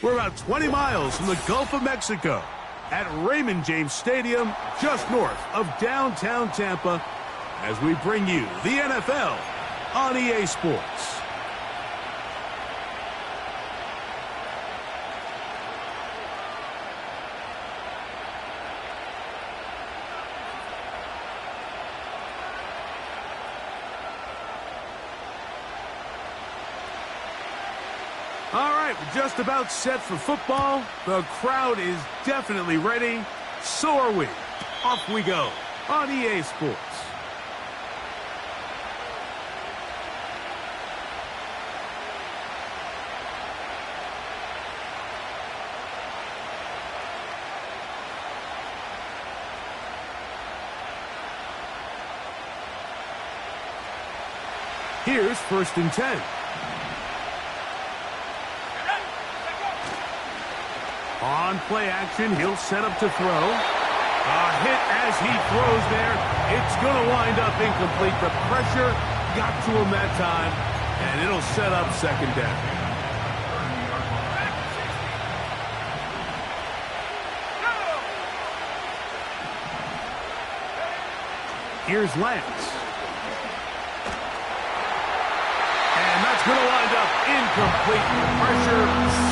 We're about 20 miles from the Gulf of Mexico at Raymond James Stadium, just north of downtown Tampa, as we bring you the NFL on EA Sports. All right, we're just about set for football. The crowd is definitely ready. So are we. Off we go on EA Sports. Here's 1st and 10. On play action, he'll set up to throw. A hit as he throws there. It's going to wind up incomplete. The pressure got to him that time, and it'll set up 2nd down. Here's Lance. And that's going to wind up incomplete. The pressure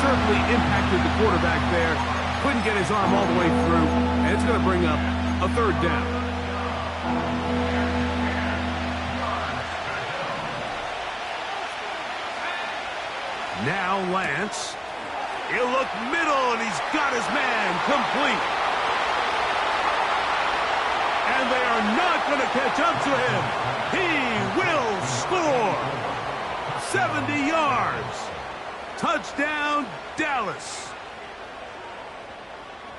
certainly impacted the quarterback there. Couldn't get his arm all the way through, and it's going to bring up a 3rd down. Now Lance. He'll look middle, and he's got his man complete. And they are not going to catch up to him. He will score. 70 yards. Touchdown, Dallas.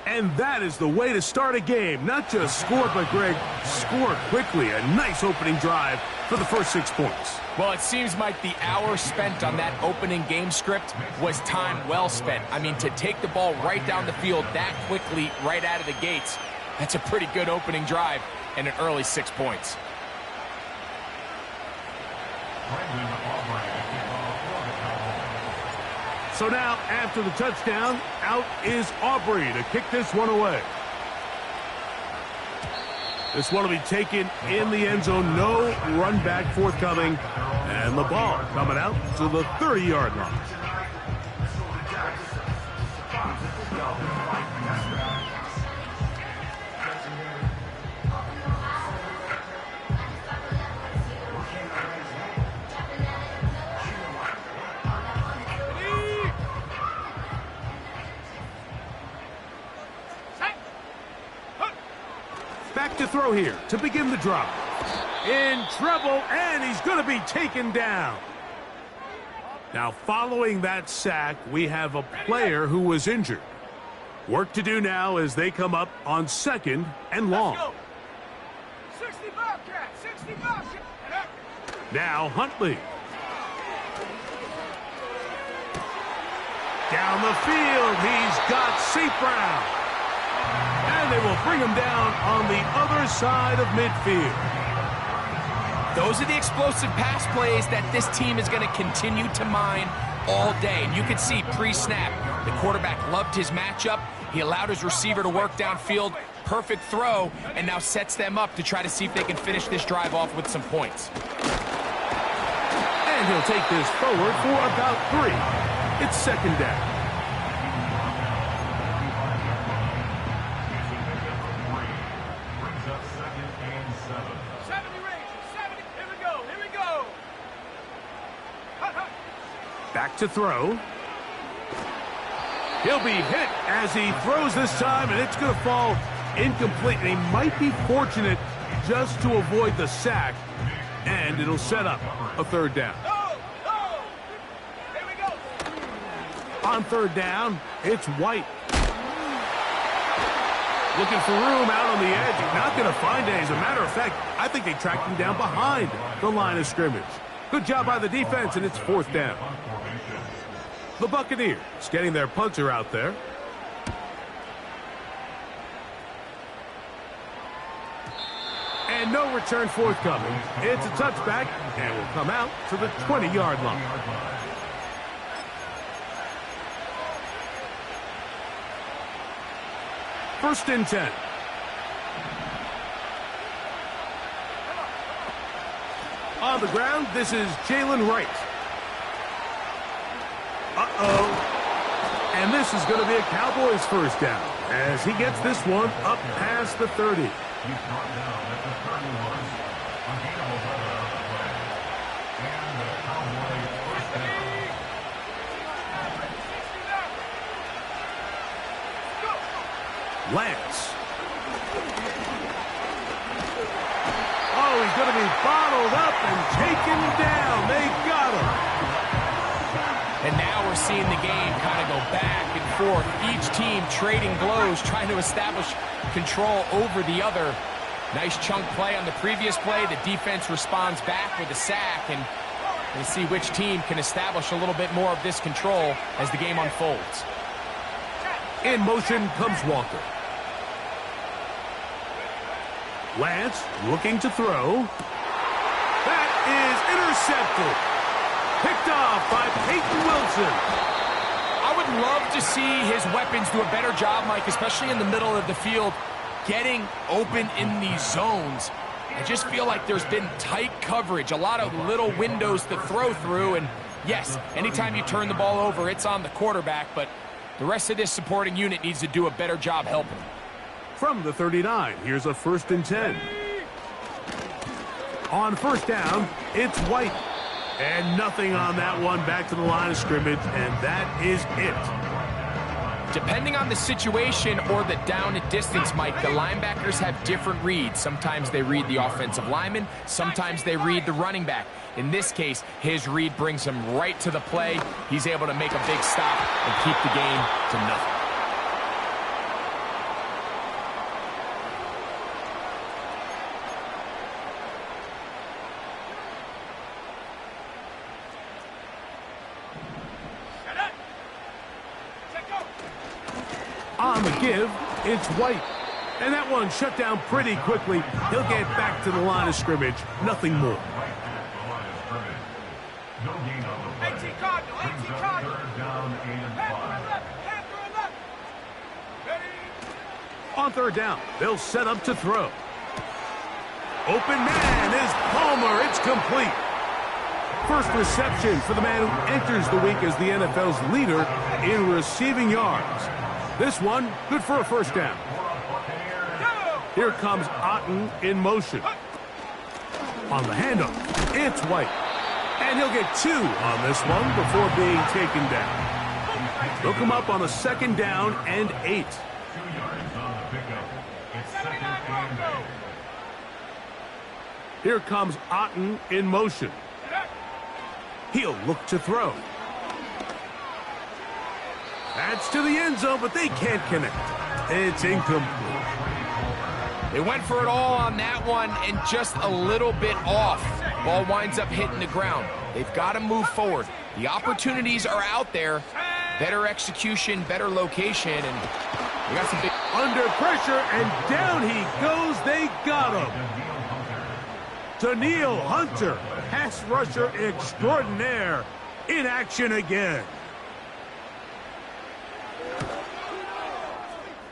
And that is the way to start a game. Not just score, but, Greg, score quickly. A nice opening drive for the first 6 points. Well, it seems like the hour spent on that opening game script was time well spent. I mean, to take the ball right down the field that quickly right out of the gates, that's a pretty good opening drive and an early 6 points. So now, after the touchdown, out is Aubrey to kick this one away. This one will be taken in the end zone. No run back forthcoming. And the ball coming out to the 30-yard line. Back to throw here to begin the drive. In trouble, and he's going to be taken down. Now, following that sack, we have a player who was injured. Work to do now as they come up on 2nd and long. 65, cat, 65. Now Huntley. Down the field, he's got St. Brown. And they will bring him down on the other side of midfield. Those are the explosive pass plays that this team is going to continue to mine all day. And you can see pre-snap, the quarterback loved his matchup. He allowed his receiver to work downfield. Perfect throw, and now sets them up to try to see if they can finish this drive off with some points. And he'll take this forward for about 3. It's 2nd down. to throw. He'll be hit as he throws this time, and it's going to fall incomplete. And he might be fortunate just to avoid the sack, and it'll set up a third down. Here we go. On third down, it's White. Looking for room out on the edge. He's not going to find it. As a matter of fact, I think they tracked him down behind the line of scrimmage. Good job by the defense, and it's fourth down. The Buccaneers getting their punter out there. And no return forthcoming. It's a touchback, and will come out to the 20-yard line. First and 10. On the ground, this is Jalen Wright. And this is going to be a Cowboys first down as he gets this one up past the 30. Lance. Oh, he's going to be bottled up and taken down. They got him. And now we're seeing the game kind of go back and forth. Each team trading blows, trying to establish control over the other. Nice chunk play on the previous play. The defense responds back with a sack, and we'll see which team can establish a little bit more of this control as the game unfolds. In motion comes Walker. Lance looking to throw. That is intercepted. Picked off by Peyton Wilson. I would love to see his weapons do a better job, Mike, especially in the middle of the field, getting open in these zones. I just feel like there's been tight coverage, a lot of little windows to throw through, and yes, anytime you turn the ball over, it's on the quarterback, but the rest of this supporting unit needs to do a better job helping. From the 39, here's a first and 10. On first down, it's White. And nothing on that one, back to the line of scrimmage, and that is it. Depending on the situation or the down and distance, Mike, the linebackers have different reads. Sometimes they read the offensive lineman, sometimes they read the running back. In this case, his read brings him right to the play. He's able to make a big stop and keep the game to nothing. On the give, it's White. And that one shut down pretty quickly. He'll get back to the line of scrimmage. Nothing more. 18 Cardinal, 18 Cardinal. On third down, they'll set up to throw. Open man is Palmer. It's complete. First reception for the man who enters the week as the NFL's leader in receiving yards. This one, good for a first down. Here comes Otten in motion. On the handoff, it's White. And he'll get 2 on this one before being taken down. They'll come up on a second down and 8. Here comes Otten in motion. He'll look to throw. That's to the end zone, but they can't connect. It's incomplete. They went for it all on that one and just a little bit off. Ball winds up hitting the ground. They've got to move forward. The opportunities are out there. Better execution, better location, and they got some big... Under pressure, and down he goes. They got him. Danielle Hunter, pass rusher extraordinaire, in action again.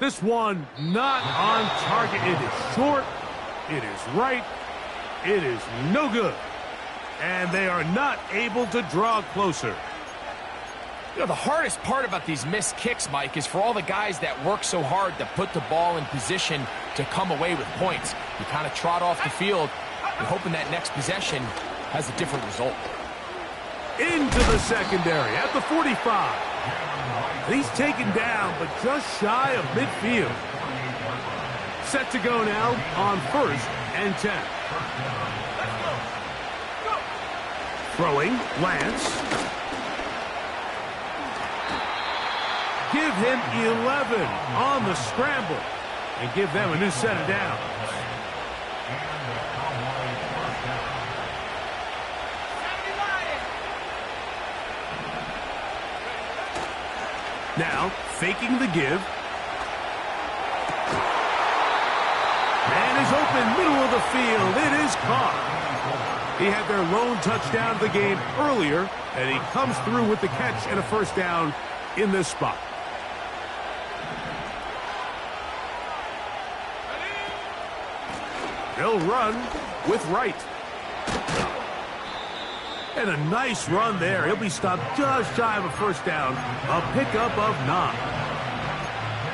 This one not on target. It is short. It is right. It is no good. And they are not able to draw closer. You know, the hardest part about these missed kicks, Mike, is for all the guys that work so hard to put the ball in position to come away with points. You kind of trot off the field. You're hoping that next possession has a different result. into the secondary at the 45. He's taken down, but just shy of midfield. Set to go now on 1st and 10. Throwing, Lance. Give him 11 on the scramble and give them a new set of downs. Now, faking the give. Man is open, middle of the field. It is caught. He had their lone touchdown of the game earlier, and he comes through with the catch and a first down in this spot. They'll run with Wright. And a nice run there. He'll be stopped just shy of a first down. A pickup of 9.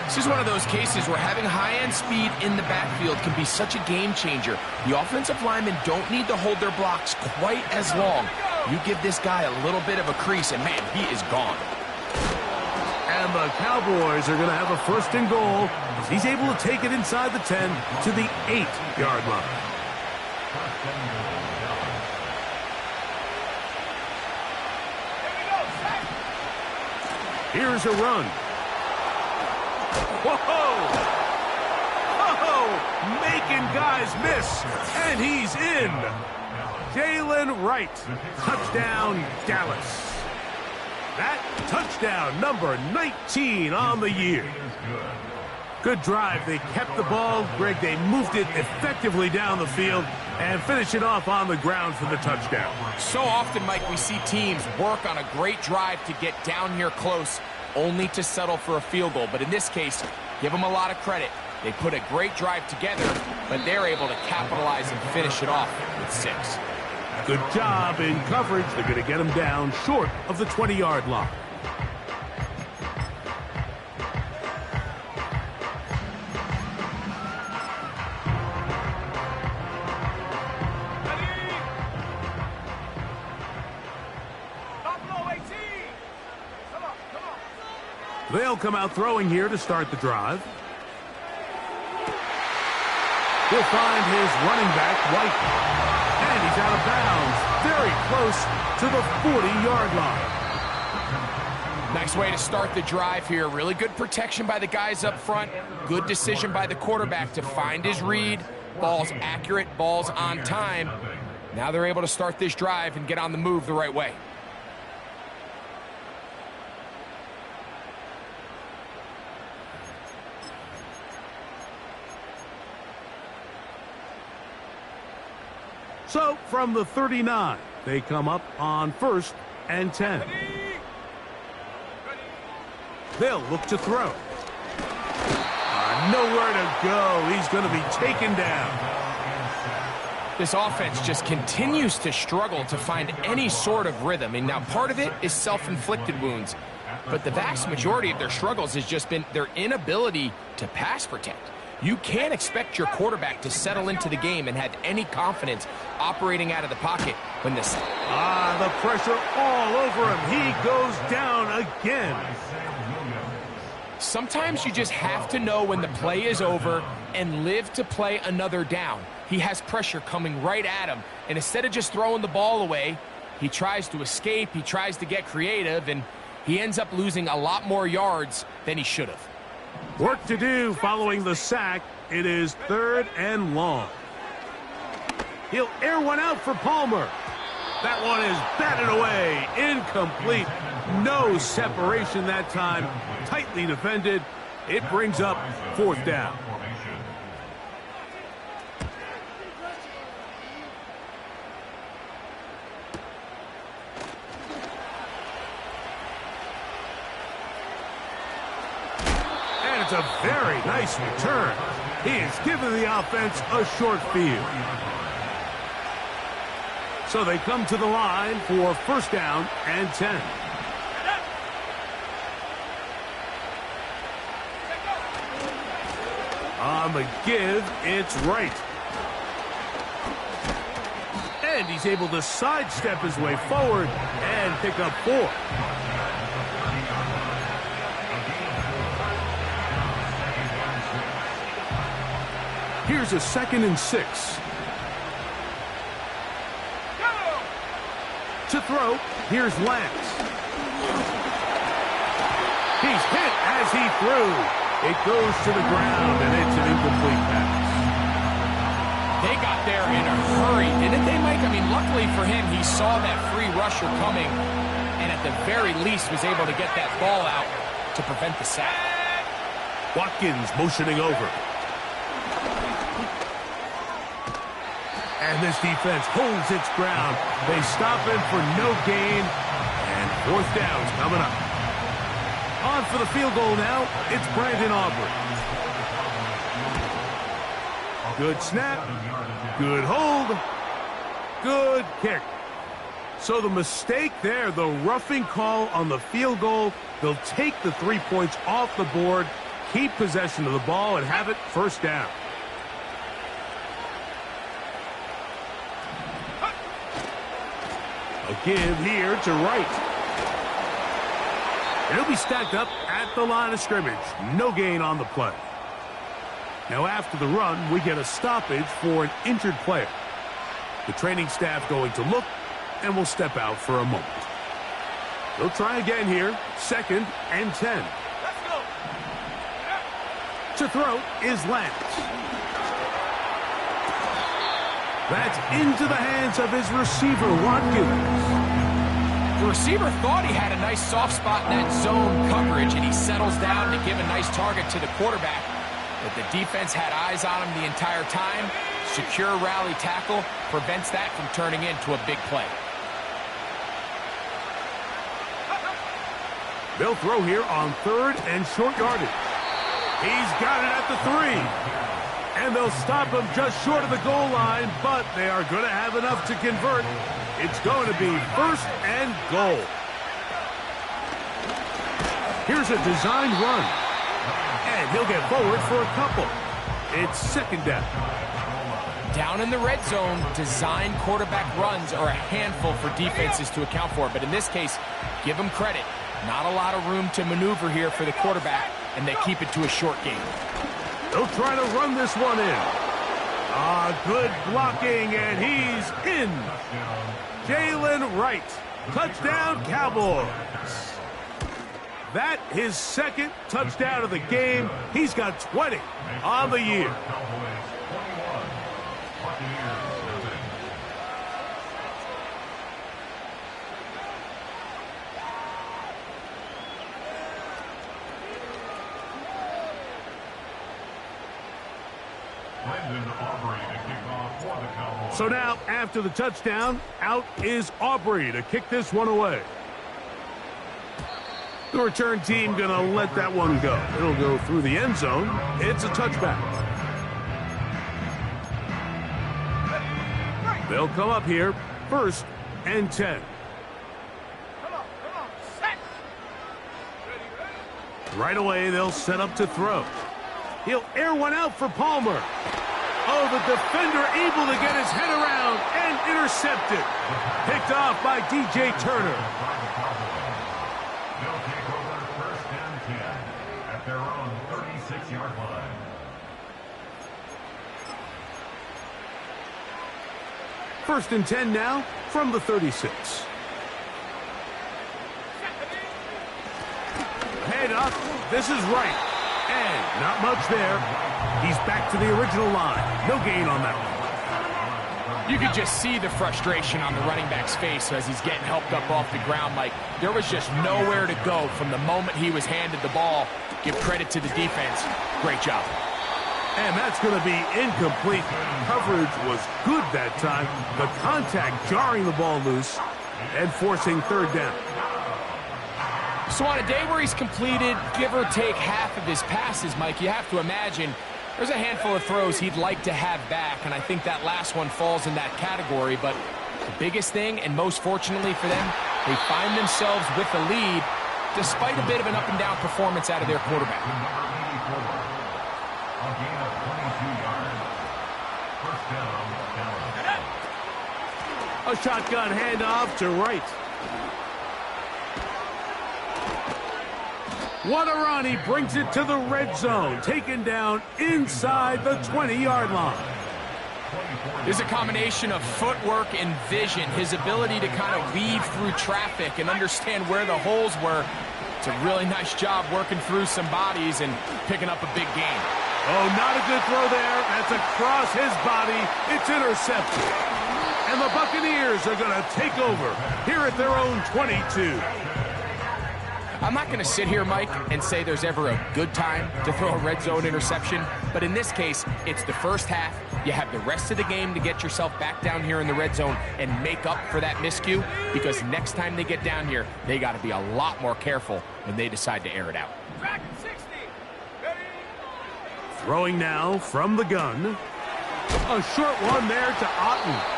This is one of those cases where having high-end speed in the backfield can be such a game changer. The offensive linemen don't need to hold their blocks quite as long. You give this guy a little bit of a crease, and man, he is gone. And the Cowboys are going to have a 1st and goal as he's able to take it inside the 10 to the 8-yard line. Here's a run. Whoa! Whoa! Making guys miss, and he's in. Jalen Wright. Touchdown, Dallas. That touchdown, number 19 on the year. Good drive. They kept the ball. Greg, they moved it effectively down the field and finish it off on the ground for the touchdown. So often, Mike, we see teams work on a great drive to get down here close, only to settle for a field goal. But in this case, give them a lot of credit. They put a great drive together, but they're able to capitalize and finish it off with 6. Good job in coverage. They're going to get him down short of the 20-yard line. They'll come out throwing here to start the drive. He'll find his running back, White. And he's out of bounds, very close to the 40-yard line. Nice way to start the drive here. Really good protection by the guys up front. Good decision by the quarterback to find his read. Ball's accurate, ball's on time. Now they're able to start this drive and get on the move the right way. So, from the 39, they come up on 1st and 10. They'll look to throw. Nowhere to go. He's going to be taken down. This offense just continues to struggle to find any sort of rhythm. And now part of it is self-inflicted wounds. But the vast majority of their struggles has just been their inability to pass protect. You can't expect your quarterback to settle into the game and have any confidence operating out of the pocket when this... the pressure all over him. He goes down again. Sometimes you just have to know when the play is over and live to play another down. He has pressure coming right at him, and instead of just throwing the ball away, he tries to escape, he tries to get creative, and he ends up losing a lot more yards than he should have. Work to do following the sack. It is 3rd and long. He'll air one out for Palmer. That one is batted away. Incomplete. No separation that time. Tightly defended. It brings up 4th down. It's a very nice return. He has given the offense a short field. So they come to the line for 1st down and 10. On the give, it's Wright. And he's able to sidestep his way forward and pick up 4. Here's a 2nd and 6. To throw, here's Lance. He's hit as he threw. It goes to the ground, and it's an incomplete pass. They got there in a hurry, didn't they, Mike? I mean, luckily for him, he saw that free rusher coming, and at the very least was able to get that ball out to prevent the sack. Watkins motioning over. And this defense holds its ground. They stop him for no gain, and 4th down's coming up. On for the field goal now, it's Brandon Aubrey. Good snap, good hold, good kick. So the mistake there, the roughing call on the field goal, they'll take the 3 points off the board, keep possession of the ball, and have it 1st down. A give here to Wright. It'll be stacked up at the line of scrimmage. No gain on the play. Now after the run, we get a stoppage for an injured player. The training staff going to look and will step out for a moment. They'll try again here. 2nd and 10. Let's go. To throw is Lance. That's into the hands of his receiver, Watkins. The receiver thought he had a nice soft spot in that zone coverage, and he settles down to give a nice target to the quarterback. But the defense had eyes on him the entire time. Secure rally tackle prevents that from turning into a big play. They'll throw here on 3rd and short yardage. He's got it at the 3. And they'll stop him just short of the goal line, but they are going to have enough to convert. It's going to be 1st and goal. Here's a designed run. And he'll get forward for a couple. It's 2nd down. Down in the red zone, design quarterback runs are a handful for defenses to account for. But in this case, give them credit. Not a lot of room to maneuver here for the quarterback, and they keep it to a short game. They'll try to run this one in. Good blocking, and he's in. Jalen Wright. Touchdown, Cowboys. That his 2nd touchdown of the game. He's got 20 on the year. So now, after the touchdown, out is Aubrey to kick this one away. The return team going to let that one go. It'll go through the end zone. It's a touchback. They'll come up here, 1st and 10. Set. Right away, they'll set up to throw. He'll air one out for Palmer. Oh, the defender able to get his head around and intercepted. Picked off by DJ Turner. They'll take over 1st and 10 at their own 36-yard line. First and 10 now from the 36. Head up. This is Wright. And not much there. He's back to the original line. No gain on that one. You could just see the frustration on the running back's face as he's getting helped up off the ground, Mike. There was just nowhere to go from the moment he was handed the ball. Give credit to the defense. Great job. And that's going to be incomplete. Coverage was good that time. The contact jarring the ball loose and forcing 3rd down. So on a day where he's completed, give or take half of his passes, Mike, you have to imagine there's a handful of throws he'd like to have back, and I think that last one falls in that category. But the biggest thing, and most fortunately for them, they find themselves with the lead despite a bit of an up-and-down performance out of their quarterback. A gain of 22 yards. 1st down, Dallas. A shotgun handoff to right. What a run. He brings it to the red zone. Taken down inside the 20-yard line. There's a combination of footwork and vision. His ability to kind of weave through traffic and understand where the holes were. It's a really nice job working through some bodies and picking up a big gain. Oh, not a good throw there. That's across his body. It's intercepted. And the Buccaneers are going to take over here at their own 22. I'm not going to sit here, Mike, and say there's ever a good time to throw a red zone interception, but in this case, it's the first half. You have the rest of the game to get yourself back down here in the red zone and make up for that miscue, because next time they get down here, they got to be a lot more careful when they decide to air it out. Throwing now from the gun. A short one there to Otten.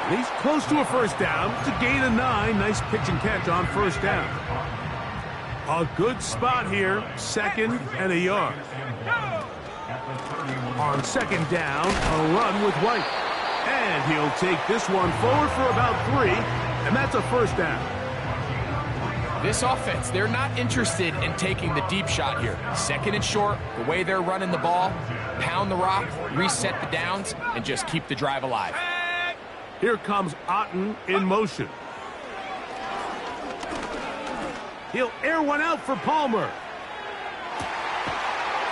And he's close to a first down. It's a gain of 9. Nice pitch and catch on first down. A good spot here. 2nd and a yard. On 2nd down, a run with White. And he'll take this one forward for about 3. And that's a first down. This offense, they're not interested in taking the deep shot here. 2nd and short, the way they're running the ball, pound the rock, reset the downs, and just keep the drive alive. Here comes Otten in motion. He'll air one out for Palmer.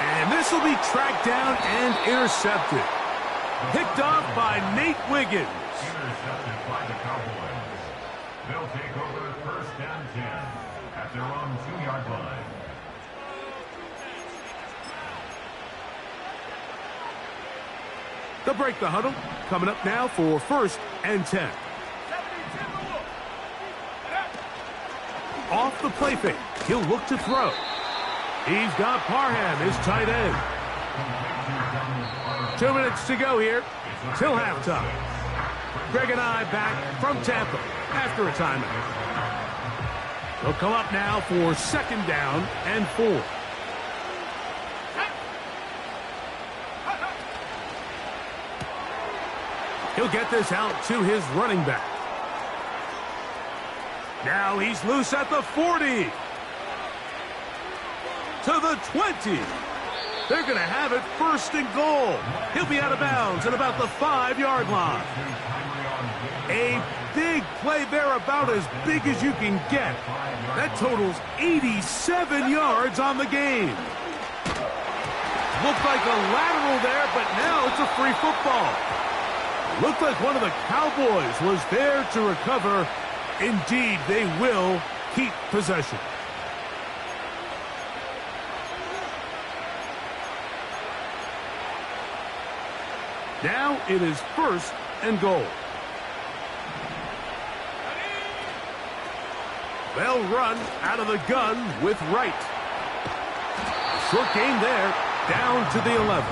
And this will be tracked down and intercepted. Picked off by Nate Wiggins. Intercepted by the Cowboys. They'll take over 1st and 10 at their own 2-yard line. They'll break the huddle. Coming up now for 1st and 10. Off the play fake. He'll look to throw. He's got Parham, his tight end. 2 minutes to go here till halftime. Greg and I back from Tampa after a timeout. They'll come up now for 2nd down and 4. He'll get this out to his running back. Now he's loose at the 40. To the 20. They're going to have it 1st and goal. He'll be out of bounds at about the 5-yard line. A big play there, about as big as you can get. That totals 87 yards on the game. Looked like a lateral there, but now it's a free football. Looked like one of the Cowboys was there to recover. Indeed, they will keep possession. Now it is 1st and goal. They'll run out of the gun with Wright. Short gain there, down to the 11.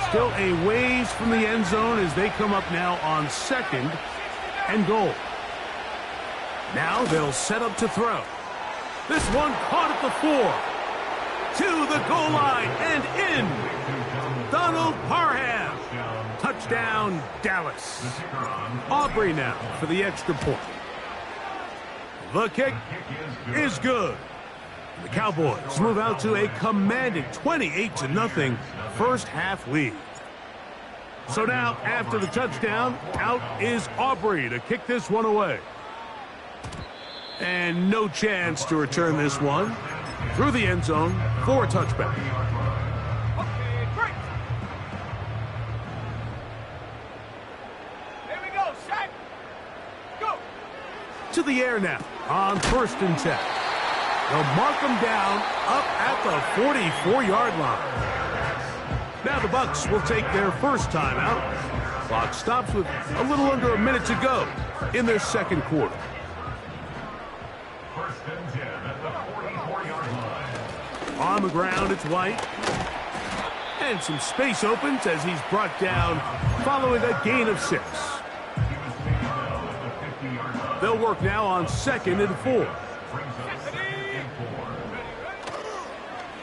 Still a ways from the end zone as they come up now on 2nd and goal. Now they'll set up to throw. This one caught at the 4. To the goal line and in. Donald Parham. Touchdown, Dallas. Aubrey now for the extra point. The kick is good. The Cowboys move out to a commanding 28-0 first half lead. So now, after the touchdown, out is Aubrey to kick this one away. And no chance to return this one through the end zone for a touchback. Here we go, set, go. To the air now on 1st and 10. They'll mark them down up at the 44-yard line. Now the Bucks will take their first timeout. Clock stops with a little under a minute to go in their 2nd quarter. 1st and 10 at the 44-yard line. On the ground, it's White. And some space opens as he's brought down following a gain of 6. They'll work now on 2nd and 4.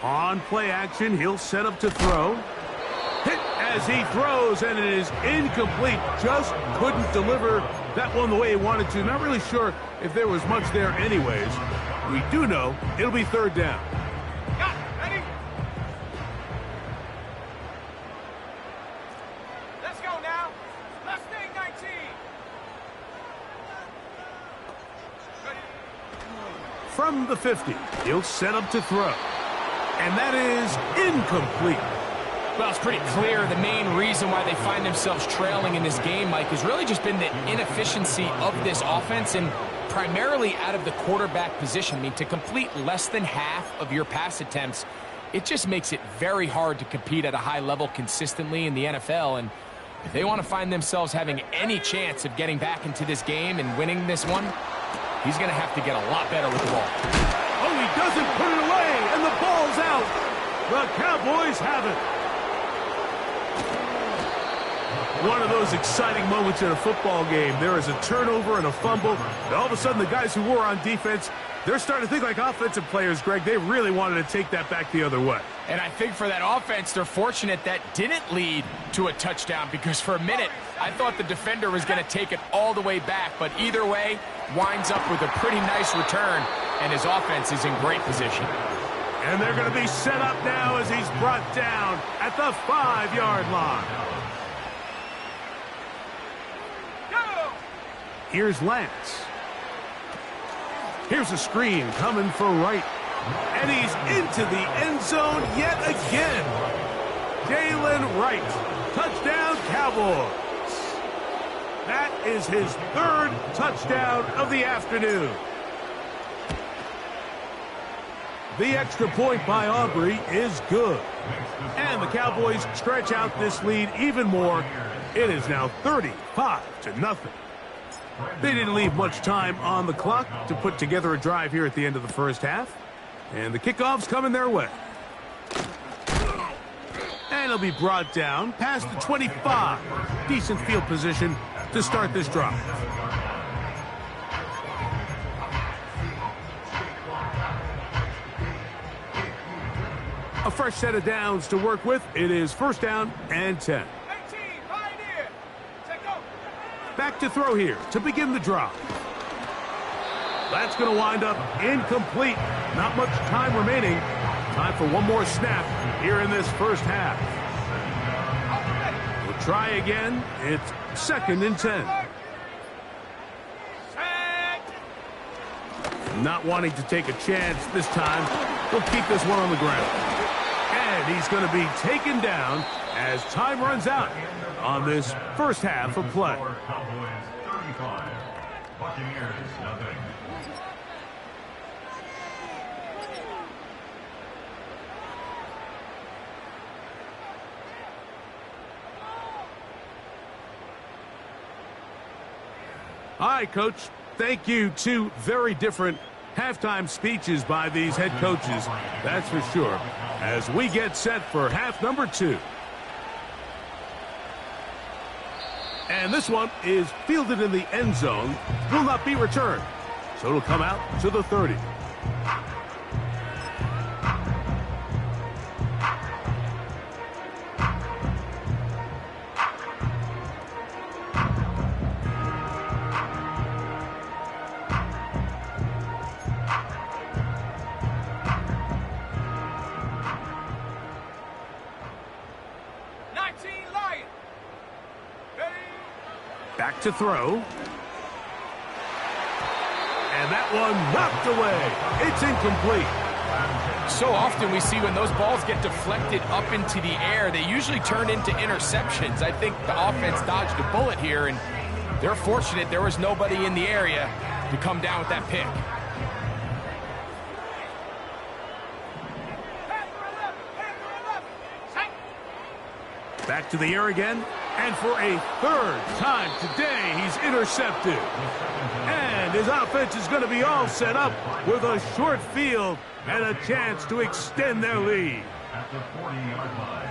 On play action, he'll set up to throw. Hit as he throws, and it is incomplete. Just couldn't deliver that one the way he wanted to. Not really sure if there was much there anyways. We do know it'll be third down. Got it. Ready? Let's go now. Mustang 19. Ready? From the 50, he'll set up to throw. And that is incomplete. Well, it's pretty clear the main reason why they find themselves trailing in this game, Mike, has really just been the inefficiency of this offense and primarily out of the quarterback position. I mean, to complete less than half of your pass attempts, it just makes it very hard to compete at a high level consistently in the NFL. And if they want to find themselves having any chance of getting back into this game and winning this one, he's going to have to get a lot better with the ball. Oh, he doesn't put it away, and the ball's out. The Cowboys have it. One of those exciting moments in a football game. There is a turnover and a fumble, and all of a sudden the guys who were on defense, they're starting to think like offensive players, Greg. They really wanted to take that back the other way. And I think for that offense, they're fortunate that didn't lead to a touchdown, because for a minute, I thought the defender was going to take it all the way back. But either way, winds up with a pretty nice return, and his offense is in great position. And they're going to be set up now as he's brought down at the 5-yard line. Go! Here's Lance. Here's a screen coming for Wright. And he's into the end zone yet again. Jalen Wright. Touchdown, Cowboys. That is his third touchdown of the afternoon. The extra point by Aubrey is good. And the Cowboys stretch out this lead even more. It is now 35-0. They didn't leave much time on the clock to put together a drive here at the end of the first half. And the kickoff's coming their way. And he'll be brought down past the 25. Decent field position to start this drive. A fresh set of downs to work with. It is first down and 10. 18, Pioneer. Take go. Back to throw here to begin the drive. That's going to wind up incomplete. Not much time remaining. Time for one more snap here in this first half. We'll try again. It's second and 10. Set. Not wanting to take a chance this time. We'll keep this one on the ground. And he's going to be taken down as time runs out on this first half of play. Cowboys 35, Buccaneers nothing. All right, Coach. Thank you. Two very different halftime speeches by these head coaches. That's for sure. As we get set for half number 2. And this one is fielded in the end zone. Will not be returned. So it'll come out to the 30. Back to throw. And that one knocked away. It's incomplete. So often we see when those balls get deflected up into the air, they usually turn into interceptions. I think the offense dodged a bullet here, and they're fortunate there was nobody in the area to come down with that pick. Back to the air again. And for a third time today, he's intercepted. And his offense is going to be all set up with a short field and a chance to extend their lead. At the 40-yard line.